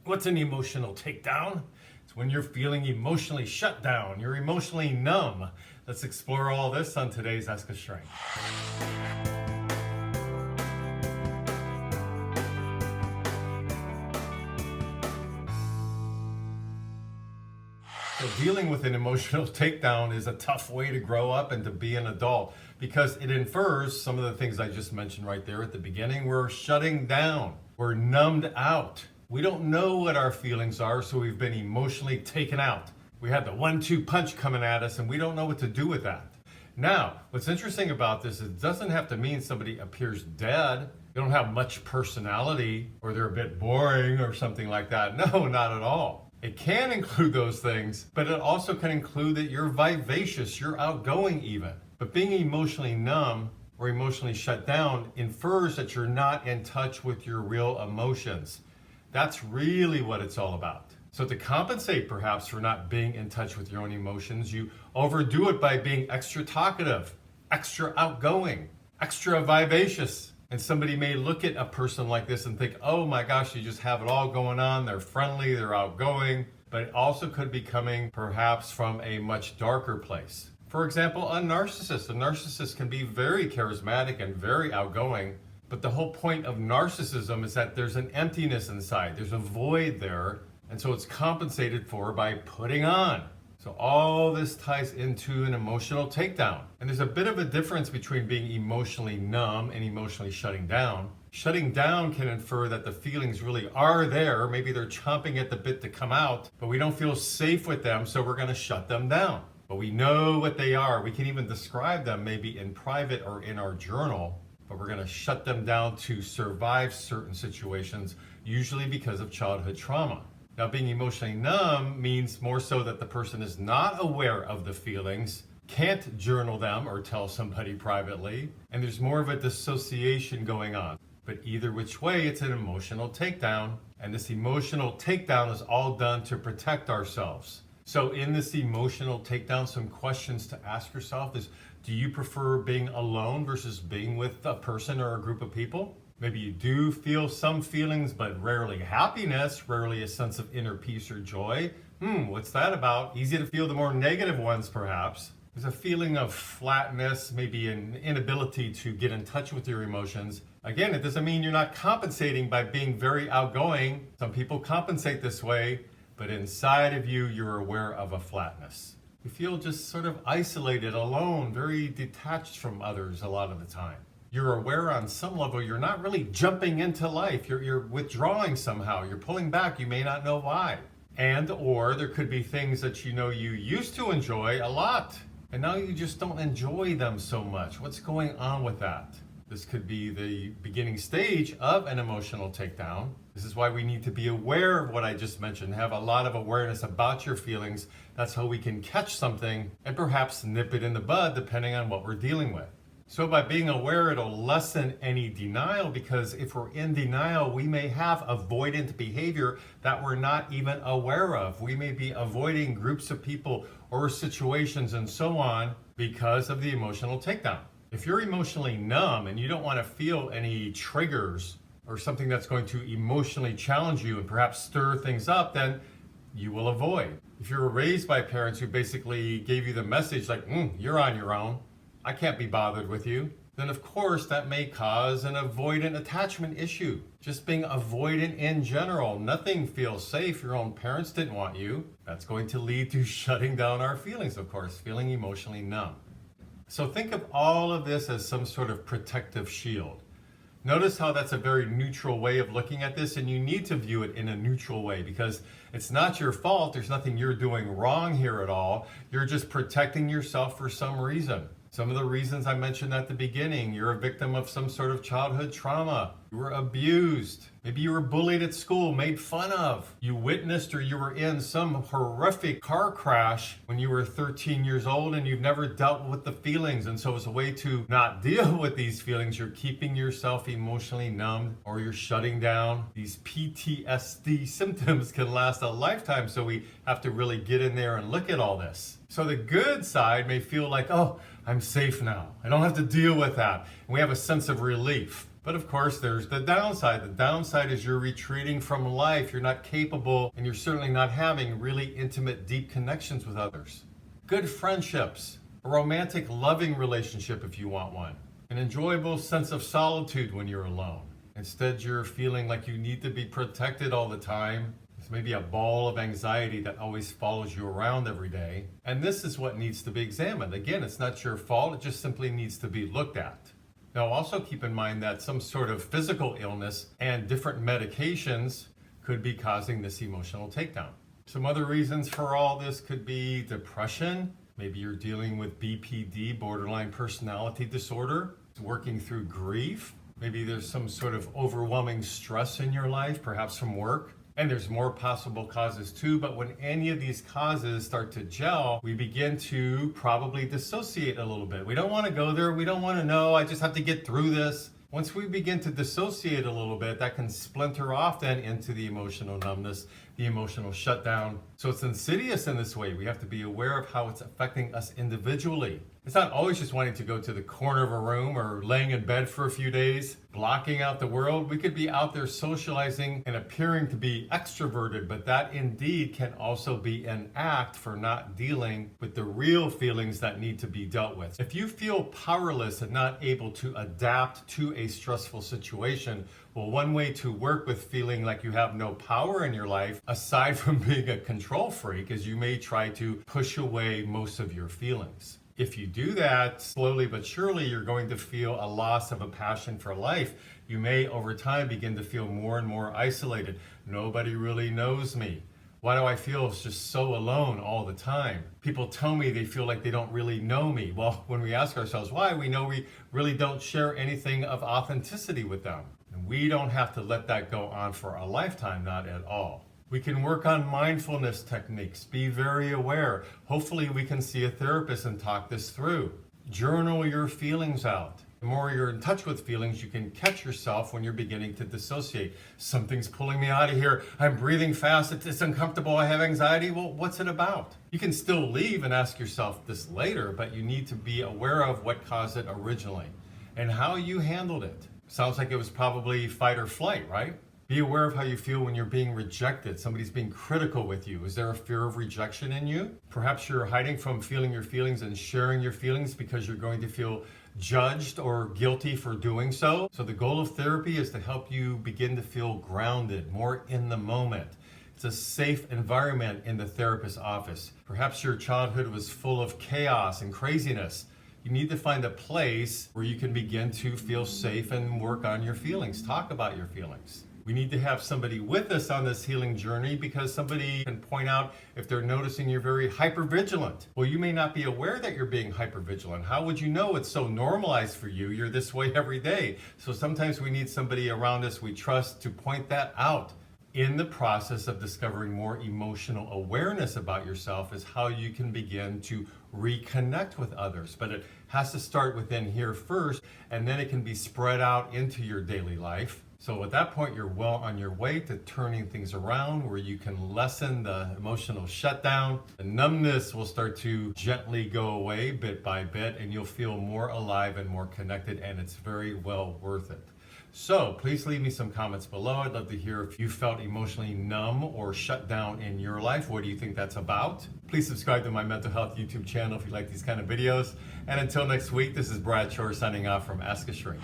What's an emotional takedown? It's when you're feeling emotionally shut down, you're emotionally numb. Let's explore all this on today's Ask a Shrink. So dealing with an emotional takedown is a tough way to grow up and to be an adult because it infers some of the things I just mentioned right there at the beginning. We're shutting down. We're numbed out. We don't know what our feelings are, so we've been emotionally taken out. We had the 1-2 punch coming at us and we don't know what to do with that. Now, what's interesting about this is it doesn't have to mean somebody appears dead. They don't have much personality or they're a bit boring or something like that. No, not at all. It can include those things, but it also can include that you're vivacious, you're outgoing even. But being emotionally numb or emotionally shut down infers that you're not in touch with your real emotions. That's really what it's all about. So to compensate perhaps for not being in touch with your own emotions, you overdo it by being extra talkative, extra outgoing, extra vivacious. And somebody may look at a person like this and think, oh my gosh, you just have it all going on. They're friendly, they're outgoing, but it also could be coming perhaps from a much darker place. For example, a narcissist. A narcissist can be very charismatic and very outgoing, but the whole point of narcissism is that there's an emptiness inside. There's a void there, and so it's compensated for by putting on. So all this ties into an emotional takedown. And there's a bit of a difference between being emotionally numb and emotionally shutting down. Shutting down can infer that the feelings really are there. Maybe they're chomping at the bit to come out, but we don't feel safe with them, so we're going to shut them down. But we know what they are. We can even describe them maybe in private or in our journal, but we're going to shut them down to survive certain situations, usually because of childhood trauma. Now, being emotionally numb means more so that the person is not aware of the feelings, can't journal them or tell somebody privately, and there's more of a dissociation going on. But either which way, it's an emotional takedown, and this emotional takedown is all done to protect ourselves. So in this emotional takedown, some questions to ask yourself is, do you prefer being alone versus being with a person or a group of people? Maybe you do feel some feelings, but rarely happiness, rarely a sense of inner peace or joy. What's that about? Easy to feel the more negative ones, perhaps. There's a feeling of flatness, maybe an inability to get in touch with your emotions. Again, it doesn't mean you're not compensating by being very outgoing. Some people compensate this way, but inside of you, you're aware of a flatness. You feel just sort of isolated, alone, very detached from others a lot of the time. You're aware on some level you're not really jumping into life. You're withdrawing somehow. You're pulling back. You may not know why. And or there could be things that you know you used to enjoy a lot, and now you just don't enjoy them so much. What's going on with that? This could be the beginning stage of an emotional takedown. This is why we need to be aware of what I just mentioned, have a lot of awareness about your feelings. That's how we can catch something and perhaps nip it in the bud depending on what we're dealing with. So by being aware, it'll lessen any denial, because if we're in denial, we may have avoidant behavior that we're not even aware of. We may be avoiding groups of people or situations and so on because of the emotional takedown. If you're emotionally numb and you don't want to feel any triggers or something that's going to emotionally challenge you and perhaps stir things up, then you will avoid. If you were raised by parents who basically gave you the message like, you're on your own, I can't be bothered with you, then of course that may cause an avoidant attachment issue. Just being avoidant in general. Nothing feels safe. Your own parents didn't want you. That's going to lead to shutting down our feelings, of course, feeling emotionally numb. So think of all of this as some sort of protective shield. Notice how that's a very neutral way of looking at this, and you need to view it in a neutral way because it's not your fault. There's nothing you're doing wrong here at all. You're just protecting yourself for some reason. Some of the reasons I mentioned at the beginning: you're a victim of some sort of childhood trauma. You were abused. Maybe you were bullied at school, made fun of. You witnessed or you were in some horrific car crash when you were 13 years old and you've never dealt with the feelings. And so as a way to not deal with these feelings, you're keeping yourself emotionally numbed or you're shutting down. These PTSD symptoms can last a lifetime, so we have to really get in there and look at all this. So the good side may feel like, oh, I'm safe now. I don't have to deal with that. And we have a sense of relief. But of course, there's the downside. The downside is you're retreating from life. You're not capable, and you're certainly not having really intimate, deep connections with others. Good friendships, a romantic, loving relationship if you want one, an enjoyable sense of solitude when you're alone. Instead, you're feeling like you need to be protected all the time. It's maybe a ball of anxiety that always follows you around every day. And this is what needs to be examined. Again, it's not your fault. It just simply needs to be looked at. Now, also keep in mind that some sort of physical illness and different medications could be causing this emotional takedown. Some other reasons for all this could be depression. Maybe you're dealing with BPD, borderline personality disorder, working through grief. Maybe there's some sort of overwhelming stress in your life, perhaps from work. And there's more possible causes too, but when any of these causes start to gel, we begin to probably dissociate a little bit. We don't want to go there. We don't want to know. I just have to get through this. Once we begin to dissociate a little bit, that can splinter off then into the emotional numbness, the emotional shutdown. So it's insidious in this way. We have to be aware of how it's affecting us individually. It's not always just wanting to go to the corner of a room or laying in bed for a few days, blocking out the world. We could be out there socializing and appearing to be extroverted, but that indeed can also be an act for not dealing with the real feelings that need to be dealt with. If you feel powerless and not able to adapt to a stressful situation, well, one way to work with feeling like you have no power in your life, aside from being a control freak, is you may try to push away most of your feelings. If you do that, slowly but surely, you're going to feel a loss of a passion for life. You may, over time, begin to feel more and more isolated. Nobody really knows me. Why do I feel just so alone all the time? People tell me they feel like they don't really know me. Well, when we ask ourselves why, we know we really don't share anything of authenticity with them. And we don't have to let that go on for a lifetime, not at all. We can work on mindfulness techniques, be very aware. Hopefully we can see a therapist and talk this through. Journal your feelings out. The more you're in touch with feelings, you can catch yourself when you're beginning to dissociate. Something's pulling me out of here. I'm breathing fast. It's uncomfortable. I have anxiety. Well, what's it about? You can still leave and ask yourself this later, but you need to be aware of what caused it originally and how you handled it. Sounds like it was probably fight or flight, right? Be aware of how you feel when you're being rejected. Somebody's being critical with you. Is there a fear of rejection in you? Perhaps you're hiding from feeling your feelings and sharing your feelings because you're going to feel judged or guilty for doing so. So the goal of therapy is to help you begin to feel grounded, more in the moment. It's a safe environment in the therapist's office. Perhaps your childhood was full of chaos and craziness. You need to find a place where you can begin to feel safe and work on your feelings, talk about your feelings. We need to have somebody with us on this healing journey because somebody can point out if they're noticing you're very hypervigilant. Well, you may not be aware that you're being hypervigilant. How would you know? It's so normalized for you. You're this way every day. So sometimes we need somebody around us we trust to point that out. In the process of discovering more emotional awareness about yourself is how you can begin to reconnect with others. But it has to start within here first, and then it can be spread out into your daily life. So at that point, you're well on your way to turning things around where you can lessen the emotional shutdown. The numbness will start to gently go away bit by bit, and you'll feel more alive and more connected, and it's very well worth it. So please leave me some comments below. I'd love to hear if you felt emotionally numb or shut down in your life. What do you think that's about? Please subscribe to my mental health YouTube channel if you like these kind of videos. And until next week, this is Brad Shore signing off from Ask a Shrink.